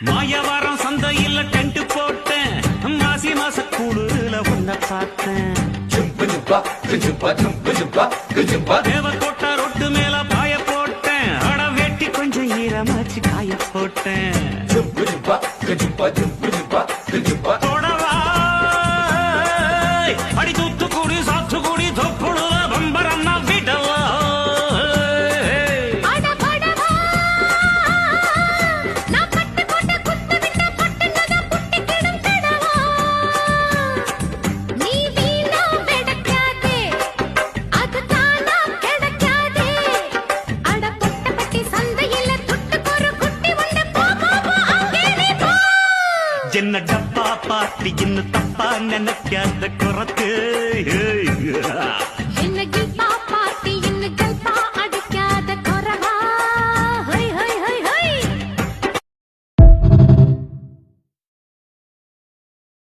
மாயவாரம் சந்தையில் டென்ட் போட்டேன் மாசி மாச கூடுல ஒன்ன பார்த்தேன் தேவக்கோட்டை ரொட்டு மேல பாய போட்டேன் அட வெட்டி கொஞ்சம் ஈரமாச்சு காய போட்டேன் தொடவா அடி தூத்துக்குடி சாத்துக்குடி தொப்புடுல பம்பரன்னா விடவா என்ன டப்பா பாத்தி இன்னும் தப்பா நினைக்காத குறத்து